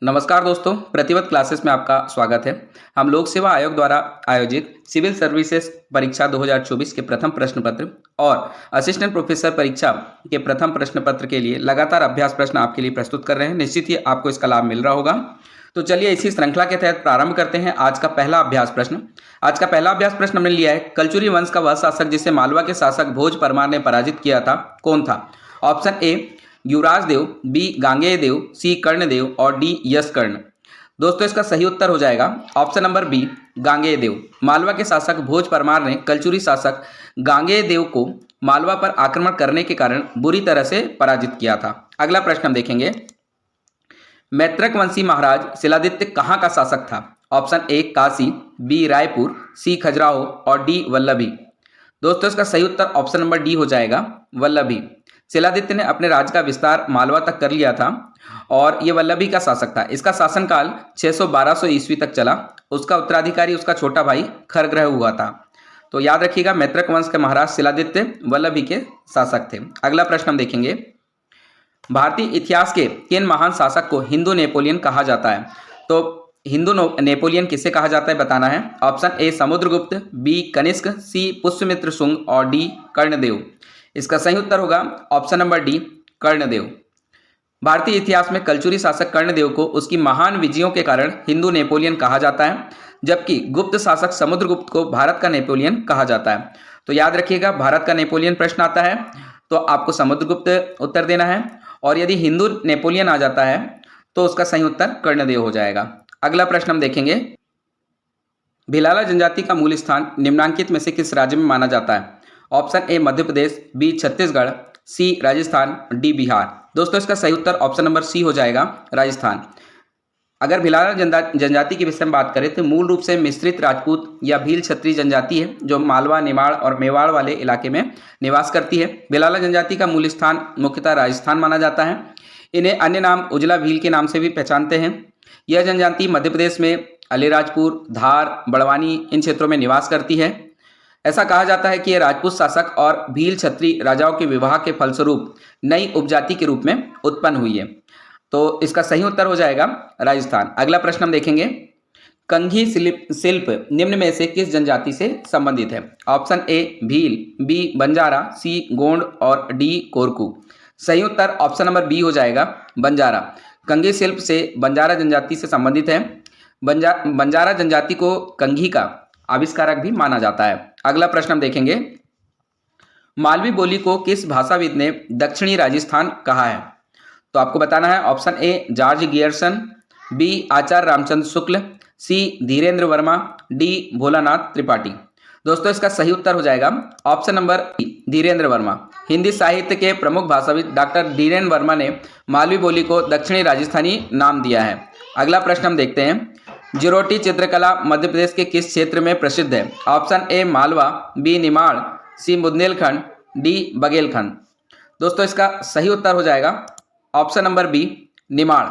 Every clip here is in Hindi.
नमस्कार दोस्तों, प्रतिवत क्लासेस में आपका स्वागत है। हम लोक सेवा आयोग द्वारा आयोजित सिविल सर्विसेज परीक्षा 2024 के प्रथम प्रश्न पत्र और असिस्टेंट प्रोफेसर परीक्षा के प्रथम प्रश्न पत्र के लिए लगातार अभ्यास प्रश्न आपके लिए प्रस्तुत कर रहे हैं। निश्चित ही आपको इसका लाभ मिल रहा होगा। तो चलिए इसी श्रृंखला के तहत प्रारंभ करते हैं आज का पहला अभ्यास प्रश्न। आज का पहला अभ्यास प्रश्न हमने लिया है, कलचुरी वंश का वह शासक जिसे मालवा के शासक भोज परमार ने पराजित किया था, कौन था? Option A Yuvraj Dev, B Gangeya Dev, C Karnadev और डी यशकर्ण। दोस्तों इसका सही उत्तर हो जाएगा option number B Gangeya Dev. Malwa के शासक भोज परमार ने कलचुरी शासक गांगेय देव को मालवा पर आक्रमण करने के कारण बुरी तरह से पराजित किया था। अगला प्रश्न हम देखेंगे, मैत्रक वंशी महाराज शिलादित्य कहाँ का शासक था? Option A Kashi, B Raipur, C Khajuraho और डी वल्लभी। दोस्तों इसका सही उत्तर ऑप्शन नंबर डी हो जाएगा वल्लभी। शिलादित्य ने अपने राज्य का विस्तार मालवा तक कर लिया था और ये वल्लभी का शासक था। इसका शासनकाल 600-1200 ईस्वी तक चला। उसका उत्तराधिकारी उसका छोटा भाई खरग्रह हुआ था। तो याद रखिएगा, मैत्रक वंश के महाराज शिलादित्य वल्लभी के शासक थे। अगला प्रश्न हम देखेंगे, भारतीय इतिहास के किन महान शासक को हिंदू नेपोलियन कहा जाता है? तो हिंदू नेपोलियन किसे कहा जाता है बताना है। Option A Samudragupta, B Kanishka, C Pushyamitra Shunga और डी कर्णदेव। इसका सही उत्तर होगा ऑप्शन नंबर डी कर्णदेव। भारतीय इतिहास में कलचुरी शासक कर्णदेव को उसकी महान विजयों के कारण हिंदू नेपोलियन कहा जाता है, जबकि गुप्त शासक समुद्रगुप्त को भारत का नेपोलियन कहा जाता है। तो याद रखिएगा, भारत का नेपोलियन प्रश्न आता है तो आपको समुद्रगुप्त उत्तर देना है, और यदि हिंदू नेपोलियन आ जाता है तो उसका सही उत्तर कर्णदेव हो जाएगा। अगला प्रश्न हम देखेंगे, भिलाला जनजाति का मूल स्थान निम्नांकित में से किस राज्य में माना जाता है? Option A Madhya Pradesh, B Chhattisgarh, C Rajasthan, D Bihar. दोस्तों इसका सही उत्तर ऑप्शन नंबर सी हो जाएगा राजस्थान। अगर भिलाला जनजाति के विषय में बात करें तो मूल रूप से मिश्रित राजपूत या भील क्षत्रिय जनजाति है जो मालवा, निमाड़ और मेवाड़ वाले इलाके में निवास करती है। भिलाला जनजाति का मूल स्थान मुख्यतः राजस्थान माना जाता है। इन्हें अन्य नाम उजला भील के नाम से भी पहचानते हैं। यह जनजाति मध्य प्रदेश में अलीराजपुर, धार, बड़वानी इन क्षेत्रों में निवास करती है। ऐसा कहा जाता है कि यह राजपूत शासक और भील क्षत्रिय राजाओं के विवाह के फलस्वरूप नई उपजाति के रूप में उत्पन्न हुई है। तो इसका सही उत्तर हो जाएगा राजस्थान। अगला प्रश्न हम देखेंगे, कंघी शिल्प निम्न में से किस जनजाति से संबंधित है? Option A Bhil, B Banjara, C Gond और डी कोरकू। सही उत्तर ऑप्शन नंबर बी हो जाएगा बंजारा। कंघी शिल्प से बंजारा जनजाति से संबंधित है। बंजारा जनजाति को कंघी का आविष्कारक भी माना जाता है। अगला प्रश्न हम देखेंगे, मालवी बोली को किस भाषाविद ने दक्षिणी राजस्थान कहा है? तो आपको बताना है option A George Grierson, B Acharya Ramchandra Shukla, C Dhirendra Verma, D Bholanath Tripathi. दोस्तों इसका सही उत्तर हो जाएगा ऑप्शन नंबर धीरेन्द्र वर्मा। हिंदी साहित्य के प्रमुख भाषाविद डॉक्टर धीरेन्द्र वर्मा ने मालवी बोली को दक्षिणी राजस्थानी नाम दिया है। अगला प्रश्न हम देखते हैं, जिरोटी चित्रकला मध्य प्रदेश के किस क्षेत्र में प्रसिद्ध है? Option A Malwa, B Nimar, C Bundelkhand, D Baghelkhand. दोस्तों इसका सही उत्तर हो जाएगा option number B Nimar.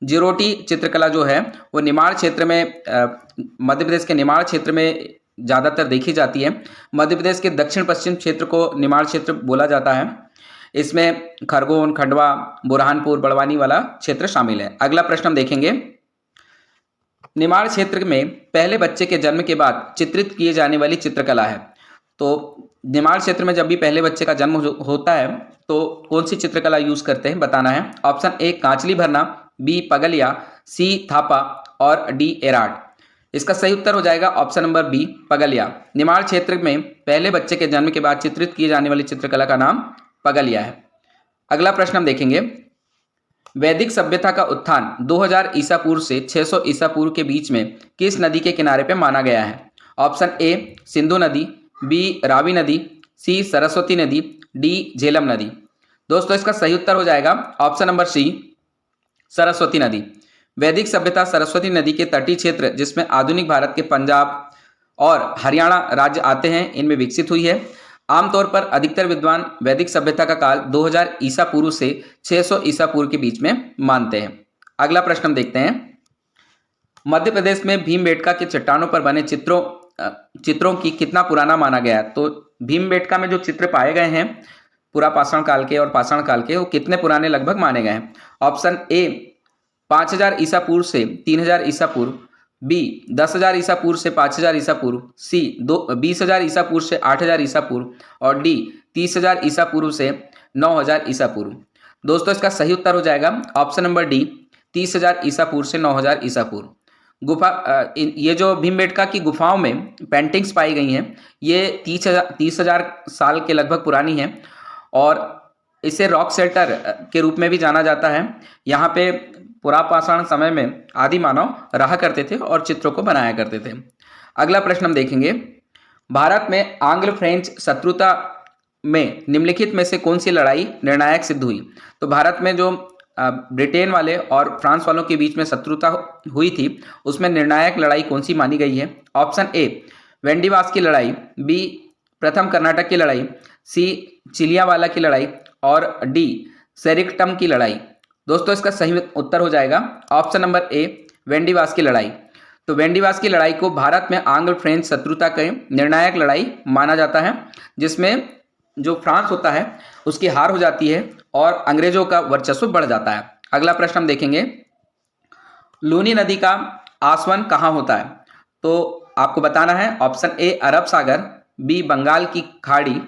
Jiroti चित्रकला जो है वो निमाड़ क्षेत्र में, मध्य प्रदेश के निमाड़ क्षेत्र में ज़्यादातर देखी जाती है। मध्य प्रदेश के दक्षिण पश्चिम क्षेत्र को निमाड़ क्षेत्र बोला जाता है। इसमें खरगोन, खंडवा, बुरहानपुर, बड़वानी वाला क्षेत्र शामिल है। अगला प्रश्न हम देखेंगे, निमाड़ क्षेत्र में पहले बच्चे के जन्म के बाद चित्रित किए जाने वाली चित्रकला है। तो निमाड़ क्षेत्र में जब भी पहले बच्चे का जन्म होता है तो कौन सी चित्रकला यूज करते हैं बताना है। ऑप्शन ए कांचली भरना, बी पगलिया, सी थापा और डी एराट। इसका सही उत्तर हो जाएगा ऑप्शन नंबर बी पगलिया। निमाड़ क्षेत्र में पहले बच्चे के जन्म के बाद चित्रित किए जाने वाली चित्रकला का नाम पगलिया है। अगला प्रश्न हम देखेंगे, वैदिक सभ्यता का उत्थान 2000 ईसा पूर्व से 600 ईसा पूर्व के बीच में किस नदी के किनारे पर माना गया है? ऑप्शन ए सिंधु नदी, बी रावी नदी, सी सरस्वती नदी, डी झेलम नदी। दोस्तों इसका सही उत्तर हो जाएगा ऑप्शन नंबर सी सरस्वती नदी। वैदिक सभ्यता सरस्वती नदी के तटीय क्षेत्र जिसमें आधुनिक भारत के पंजाब और हरियाणा राज्य आते हैं, इनमें विकसित हुई है। आमतौर पर अधिकतर विद्वान वैदिक सभ्यता का काल 2000 ईसा पूर्व से 600 ईसा पूर्व के बीच में मानते हैं। अगला प्रश्न हम देखते हैं, मध्य प्रदेश में भीमबेटका के चट्टानों पर बने चित्रों की कितना पुराना माना गया है? तो भीमबेटका में जो चित्र पाए गए हैं पुरा पाषाण काल के और पाषाण काल के, वो कितने पुराने लगभग माने गए हैं? ऑप्शन ए 5000 ईसा पूर्व से 3000 ईसा पूर्व, बी 10,000 ईसा पूर्व से 5000 ईसा पूर्व, सी 20,000 ईसा पूर्व से 8,000 ईसा पूर्व और डी 30,000 ईसा पूर्व से 9,000 ईसा पूर्व। दोस्तों इसका सही उत्तर हो जाएगा ऑप्शन नंबर डी 30,000 ईसा पूर्व से 9,000 ईसा पूर्व। ये जो भीमबेटका की गुफाओं में पेंटिंग्स पाई गई हैं ये 30,000 साल के लगभग पुरानी हैं और इसे रॉक शेल्टर के रूप में भी जाना जाता है। यहाँ पे पुरापाषाण समय में आदि मानव रहा करते थे और चित्रों को बनाया करते थे। अगला प्रश्न हम देखेंगे, भारत में आंग्ल फ्रेंच शत्रुता में निम्नलिखित में से कौन सी लड़ाई निर्णायक सिद्ध हुई? तो भारत में जो ब्रिटेन वाले और फ्रांस वालों के बीच में शत्रुता हुई थी उसमें निर्णायक लड़ाई कौन सी मानी गई है? ऑप्शन ए वेंडीवास की लड़ाई, बी प्रथम कर्नाटक की लड़ाई, सी चिलियावाला की लड़ाई और डी सेरिकटम की लड़ाई। दोस्तों इसका सही उत्तर हो जाएगा ऑप्शन नंबर ए वेंडीवास की लड़ाई। तो वेंडीवास की लड़ाई को भारत में आंग्ल फ्रेंच शत्रुता के निर्णायक लड़ाई माना जाता है, जिसमें जो फ्रांस होता है उसकी हार हो जाती है और अंग्रेजों का वर्चस्व बढ़ जाता है। अगला प्रश्न हम देखेंगे, लूनी नदी का आसवन कहाँ होता है? तो आपको बताना है ऑप्शन ए अरब सागर, बी बंगाल की खाड़ी,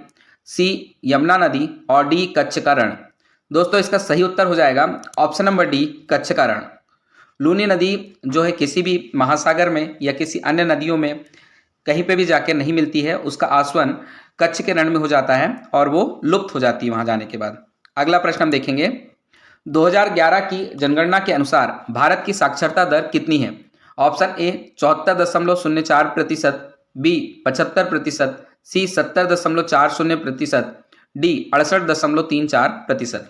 सी यमुना नदी और डी कच्छ का रण। दोस्तों इसका सही उत्तर हो जाएगा ऑप्शन नंबर डी कच्छ का रण। लूनी नदी जो है किसी भी महासागर में या किसी अन्य नदियों में कहीं पे भी जाके नहीं मिलती है, उसका आसवन कच्छ के रण में हो जाता है और वो लुप्त हो जाती है वहां जाने के बाद। अगला प्रश्न हम देखेंगे, 2011 की जनगणना के अनुसार भारत की साक्षरता दर कितनी है? Option A 74.04%, B 75%, C 70.40%, D 68.34%।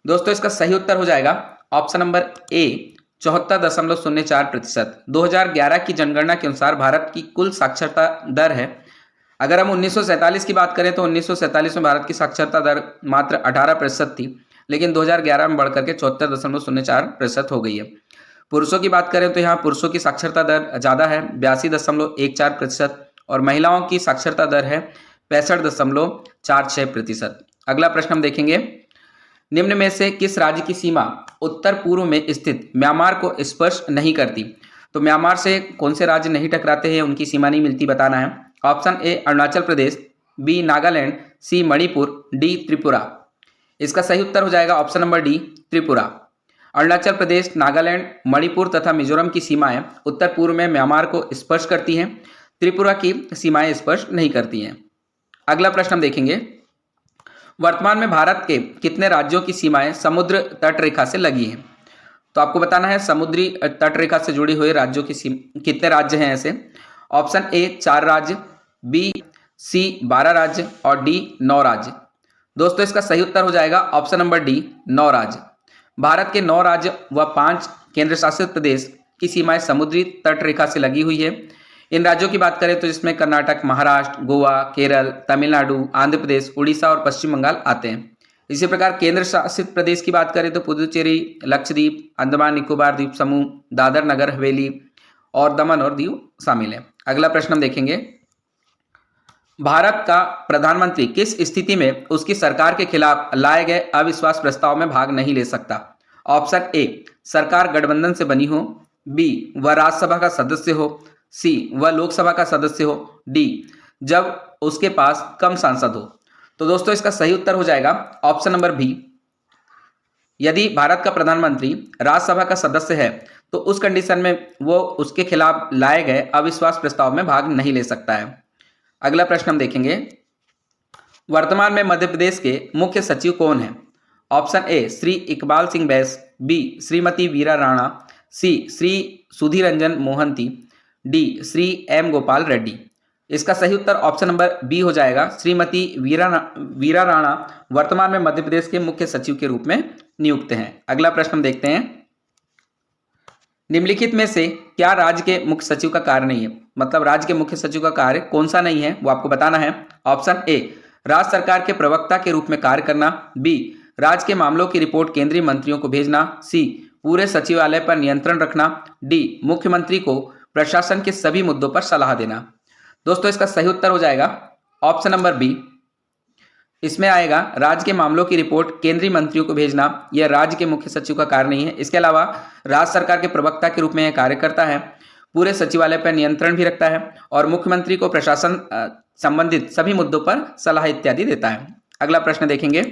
दोस्तों इसका सही उत्तर हो जाएगा ऑप्शन नंबर ए 74.04%। 2011 की जनगणना के अनुसार भारत की कुल साक्षरता दर है। अगर हम 1947 की बात करें तो 1947 में भारत की साक्षरता दर मात्र 18% थी, लेकिन 2011 में बढ़कर के 74.04% हो गई है। पुरुषों की बात करें तो यहाँ पुरुषों की साक्षरता दर ज़्यादा है 82.14% और महिलाओं की साक्षरता दर है 65.46%। अगला प्रश्न हम देखेंगे, निम्न में से किस राज्य की सीमा उत्तर पूर्व में स्थित म्यांमार को स्पर्श नहीं करती? तो म्यांमार से कौन से राज्य नहीं टकराते हैं, उनकी सीमा नहीं मिलती, बताना है। Option A Arunachal Pradesh, B Nagaland, C Manipur, D Tripura. इसका सही उत्तर हो जाएगा option number D Tripura. Arunachal Pradesh, Nagaland, Manipur तथा मिजोरम की सीमाएं उत्तर पूर्व में म्यांमार को स्पर्श करती हैं, त्रिपुरा की सीमाएं स्पर्श नहीं करती हैं। अगला प्रश्न हम देखेंगे, वर्तमान में भारत के कितने राज्यों की सीमाएं समुद्र तट रेखा से लगी हैं? तो आपको बताना है समुद्री तट रेखा से जुड़ी हुई राज्यों की कितने राज्य हैं ऐसे। ऑप्शन ए 4 राज्य, बी सी 12 राज्य और डी 9 राज्य। दोस्तों इसका सही उत्तर हो जाएगा ऑप्शन नंबर डी 9 राज्य। भारत के 9 राज्य व 5 केंद्र शासित प्रदेश की सीमाएं समुद्री तट रेखा से लगी हुई है। इन राज्यों की बात करें तो जिसमें कर्नाटक, महाराष्ट्र, गोवा, केरल, तमिलनाडु, आंध्र प्रदेश, उड़ीसा और पश्चिम बंगाल आते हैं। इसी प्रकार केंद्र शासित प्रदेश की बात करें तो पुदुचेरी, लक्षद्वीप, अंडमान निकोबार द्वीप समूह, दादर नगर हवेली और दमन और दीव शामिल है। अगला प्रश्न हम देखेंगे, भारत का प्रधानमंत्री किस स्थिति में उसकी सरकार के खिलाफ लाए गए अविश्वास प्रस्ताव में भाग नहीं ले सकता? ऑप्शन ए सरकार गठबंधन से बनी हो, बी वह राज्यसभा का सदस्य हो, सी वह लोकसभा का सदस्य हो, डी जब उसके पास कम सांसद हो। तो दोस्तों इसका सही उत्तर हो जाएगा ऑप्शन नंबर बी। यदि भारत का प्रधानमंत्री राज्यसभा का सदस्य है तो उस कंडीशन में वो उसके खिलाफ लाए गए अविश्वास प्रस्ताव में भाग नहीं ले सकता है। अगला प्रश्न हम देखेंगे, वर्तमान में मध्य प्रदेश के मुख्य सचिव कौन है? Option A Shri Iqbal Singh Bains, B Shrimati Veera Rana, C Shri Sudhir Ranjan Mohanty, D Shri M Gopal Reddy. इसका सही उत्तर ऑप्शन नंबर बी हो जाएगा। श्रीमती वीरा राणा वर्तमान में मध्य प्रदेश के मुख्य सचिव के रूप में नियुक्त हैं। अगला प्रश्न हम देखते हैं, निम्नलिखित में से क्या राज्य के मुख्य सचिव का कार्य नहीं है? मतलब राज्य के मुख्य सचिव का कार्य कौन सा नहीं है वो आपको बताना है। ऑप्शन ए राज्य सरकार के प्रवक्ता के रूप में कार्य करना, बी राज्य के मामलों की रिपोर्ट केंद्रीय मंत्रियों को भेजना, सी पूरे सचिवालय पर नियंत्रण रखना, डी मुख्यमंत्री को प्रशासन के सभी मुद्दों पर सलाह देना। दोस्तों इसका सही उत्तर हो जाएगा ऑप्शन नंबर बी। इसमें आएगा राज्य के मामलों की रिपोर्ट केंद्रीय मंत्रियों को भेजना, यह राज्य के मुख्य सचिव का कार्य नहीं है। इसके अलावा राज्य सरकार के प्रवक्ता के रूप में यह कार्य करता है, पूरे सचिवालय पर नियंत्रण भी रखता है और मुख्यमंत्री को प्रशासन संबंधित सभी मुद्दों पर सलाह इत्यादि देता है। अगला प्रश्न देखेंगे,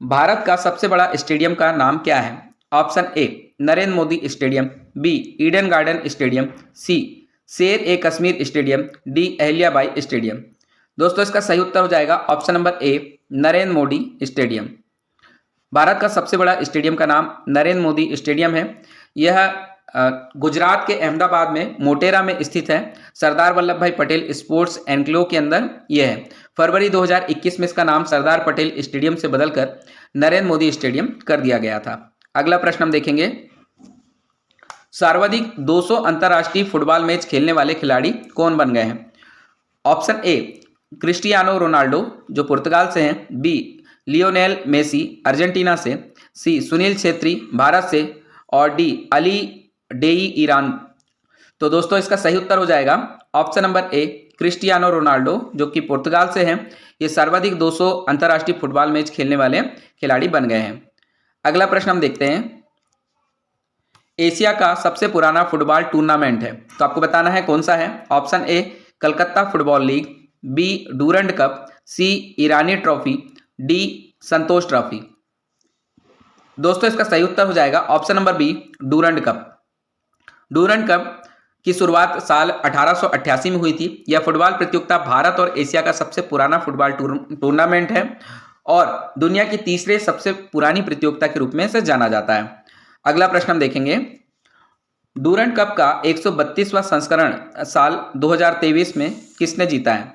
भारत का सबसे बड़ा स्टेडियम का नाम क्या है? Option A Narendra Modi stadium, B Eden Garden stadium, C Sher e Kashmir stadium, D Ahilyabai stadium. दोस्तों इसका सही उत्तर हो जाएगा option number A Narendra Modi stadium. Bharat का सबसे बड़ा स्टेडियम का नाम नरेंद्र मोदी स्टेडियम है। यह गुजरात के अहमदाबाद में मोटेरा में स्थित है। सरदार वल्लभ भाई पटेल स्पोर्ट्स एनक्लेव के अंदर यह है। फरवरी 2021 में इसका नाम सरदार पटेल स्टेडियम से बदलकर नरेंद्र मोदी स्टेडियम कर दिया गया था। अगला प्रश्न हम देखेंगे, सर्वाधिक 200 अंतर्राष्ट्रीय फुटबॉल मैच खेलने वाले खिलाड़ी कौन बन गए हैं? ऑप्शन ए क्रिस्टियानो रोनाल्डो जो पुर्तगाल से हैं, बी लियोनेल मेसी अर्जेंटीना से, सी सुनील छेत्री भारत से और डी अली डेई ईरान। तो दोस्तों इसका सही उत्तर हो जाएगा ऑप्शन नंबर ए क्रिस्टियानो रोनाल्डो जो कि पुर्तगाल से हैं। ये सर्वाधिक 200 अंतर्राष्ट्रीय फुटबॉल मैच खेलने वाले खिलाड़ी बन गए हैं। अगला प्रश्न हम देखते हैं, एशिया का सबसे पुराना फुटबॉल टूर्नामेंट है, तो आपको बताना है कौन सा है। Option A Calcutta Football League, B Durand Cup, C Irani Trophy, D Santosh Trophy. दोस्तों इसका सही उत्तर हो जाएगा option number B Durand Cup. Durand Cup की शुरुआत साल 1888 में हुई थी। यह फुटबॉल प्रतियोगिता भारत और एशिया का सबसे पुराना फुटबॉल टूर्नामेंट है और दुनिया की तीसरे सबसे पुरानी प्रतियोगिता के रूप में इसे जाना जाता है। अगला प्रश्न हम देखेंगे, डूरंड कप का 132वां संस्करण साल 2023 में किसने जीता है?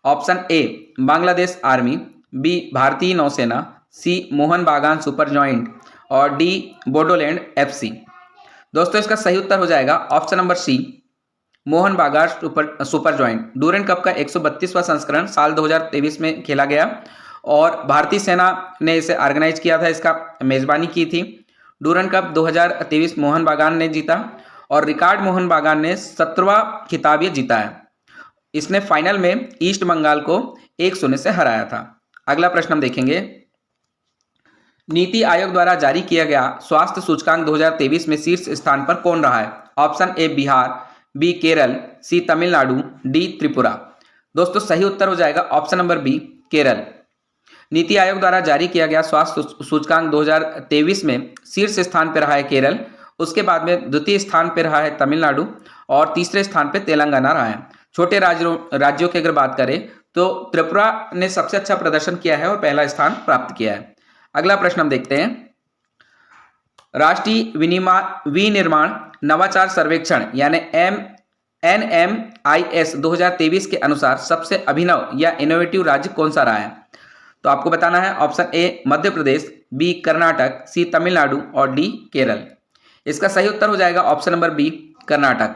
Option A Bangladesh Army, B भारतीय नौसेना, C Mohun Bagan Super Giant और डी बोडोलैंड एफसी। दोस्तों इसका सही उत्तर हो जाएगा option number C Mohun Bagan Super joint. Durand cup का 132वां संस्करण साल 2023 में खेला गया और भारतीय सेना ने इसे ऑर्गेनाइज किया था, इसका मेजबानी की थी। डूरंड कप 2023 मोहन बागान ने जीता और रिकार्ड मोहन बागान ने 17वां खिताब ये जीता है। इसने फाइनल में ईस्ट बंगाल को 1-0 से हराया था। अगला प्रश्न हम देखेंगे, नीति आयोग द्वारा जारी किया गया स्वास्थ्य सूचकांक 2023 में शीर्ष स्थान पर कौन रहा है? Option A Bihar, B Kerala, C Tamil Nadu, D Tripura. दोस्तों सही उत्तर हो जाएगा option number B Kerala. NITI Aayog द्वारा जारी किया गया स्वास्थ्य सूचकांक 2023 में शीर्ष स्थान पर रहा है केरल, उसके बाद में द्वितीय स्थान पर रहा है तमिलनाडु और तीसरे स्थान पर तेलंगाना रहा है। छोटे राज्यों की अगर बात करें तो त्रिपुरा ने सबसे अच्छा प्रदर्शन किया है और पहला स्थान प्राप्त किया है। अगला प्रश्न हम देखते हैं, राष्ट्रीय विनिर्माण नवाचार सर्वेक्षण यानी NMIS 2023 के अनुसार सबसे अभिनव या इनोवेटिव राज्य कौन सा रहा है? तो आपको बताना है option A Madhya Pradesh, B Karnataka, C Tamil Nadu और डी केरल। इसका सही उत्तर हो जाएगा ऑप्शन नंबर बी कर्नाटक।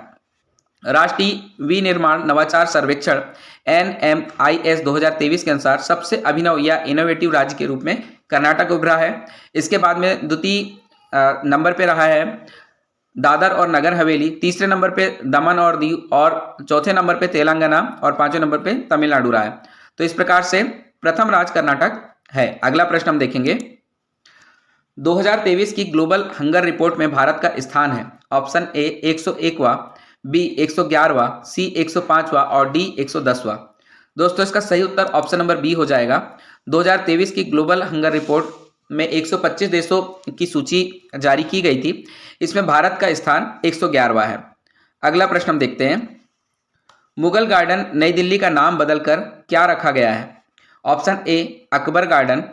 राष्ट्रीय विनिर्माण नवाचार सर्वेक्षण NMIS 2023 के अनुसार सबसे अभिनव या इनोवेटिव राज्य के रूप में कर्नाटक उभरा है। इसके बाद में द्वितीय नंबर पे रहा है दादर और नगर हवेली, तीसरे नंबर पे दमन और दीव और चौथे नंबर पे तेलंगाना और पांचवें नंबर पे तमिलनाडु रहा है। तो इस प्रकार से प्रथम राज्य कर्नाटक है। अगला प्रश्न हम देखेंगे, 2023 की ग्लोबल हंगर रिपोर्ट में भारत का स्थान है। ऑप्शन ए 101वां, बी 111वां, सी 105वां और डी 110वां। दोस्तों इसका सही उत्तर ऑप्शन नंबर बी हो जाएगा। 2023 की ग्लोबल हंगर रिपोर्ट में 125 देशों की सूची जारी की गई थी, इसमें भारत का स्थान 111वां है। अगला प्रश्न हम देखते हैं, मुगल गार्डन नई दिल्ली का नाम बदलकर क्या रखा गया है? Option A Akbar Garden,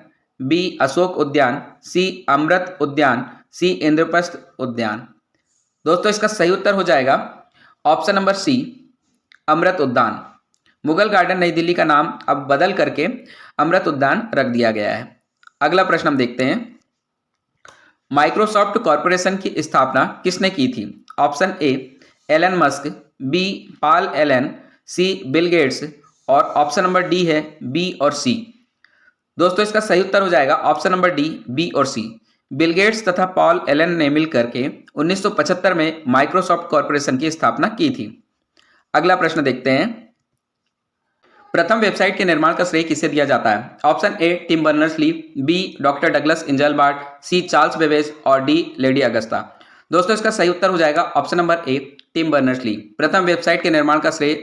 B Ashok उद्यान, सी अमृत उद्यान, सी इंद्रप्रस्थ उद्यान। दोस्तों इसका सही उत्तर हो जाएगा ऑप्शन नंबर सी अमृत उद्यान। मुगल गार्डन नई दिल्ली का नाम अब बदल करके अमृत उद्यान रख दिया गया है। अगला प्रश्न हम देखते हैं, माइक्रोसॉफ्ट कॉरपोरेशन की स्थापना किसने की थी? Option A Elon Musk, B Paul Allen, C Bill Gates और ऑप्शन नंबर डी है बी और सी। दोस्तों इसका सही उत्तर हो जाएगा ऑप्शन नंबर डी बी और सी। बिल गेट्स तथा पॉल एलन ने मिलकर के 1975 में माइक्रोसॉफ्ट कॉरपोरेशन की स्थापना की थी। अगला प्रश्न देखते हैं, प्रथम वेबसाइट के निर्माण का श्रेय किसे दिया जाता है? Option A Tim Berners-Lee, B doctor Douglas Engelbart, C Charles Babbage और डी लेडी अगस्ता। दोस्तों इसका सही उत्तर हो जाएगा option number A Tim Berners-Lee. प्रथम वेबसाइट के निर्माण का श्रेय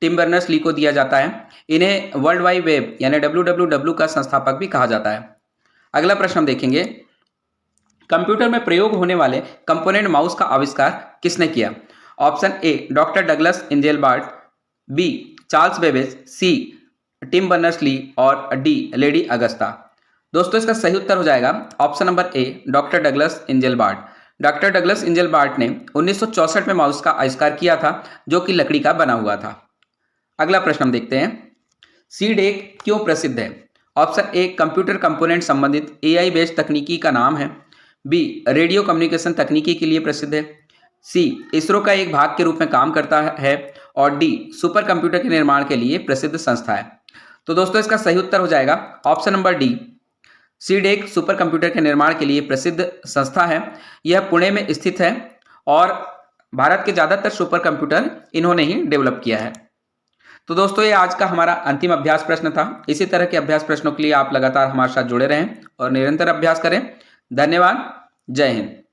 टिम बर्नर्स-ली को दिया जाता है। इन्हें वर्ल्ड वाइड वेब यानी WWW का संस्थापक भी कहा जाता है। अगला प्रश्न हम देखेंगे, कंप्यूटर में प्रयोग होने वाले कंपोनेंट माउस का आविष्कार किसने किया? Option A doctor Douglas Engelbart, B Charles Babbage, C Tim Berners-Lee और डी लेडी अगस्ता। दोस्तों इसका सही उत्तर हो जाएगा option number A doctor Douglas Engelbart. Doctor Douglas Engelbart ने 1964 में माउस का आविष्कार किया था जो कि लकड़ी का बना हुआ था। अगला प्रश्न हम देखते हैं, सीडेक क्यों प्रसिद्ध है? ऑप्शन ए कंप्यूटर कंपोनेंट संबंधित AI बेस्ड तकनीकी का नाम है, बी रेडियो कम्युनिकेशन तकनीकी के लिए प्रसिद्ध है, सी इसरो का एक भाग के रूप में काम करता है और डी सुपर कंप्यूटर के निर्माण के लिए प्रसिद्ध संस्था है। तो दोस्तों इसका सही उत्तर हो जाएगा option number D, CDAC super computer के निर्माण के लिए प्रसिद्ध संस्था है। यह पुणे में स्थित है और भारत के ज़्यादातर सुपर कंप्यूटर इन्होंने ही डेवलप किया है। तो दोस्तों ये आज का हमारा अंतिम अभ्यास प्रश्न था। इसी तरह के अभ्यास प्रश्नों के लिए आप लगातार हमारे साथ जुड़े रहें और निरंतर अभ्यास करें। धन्यवाद। जय हिंद।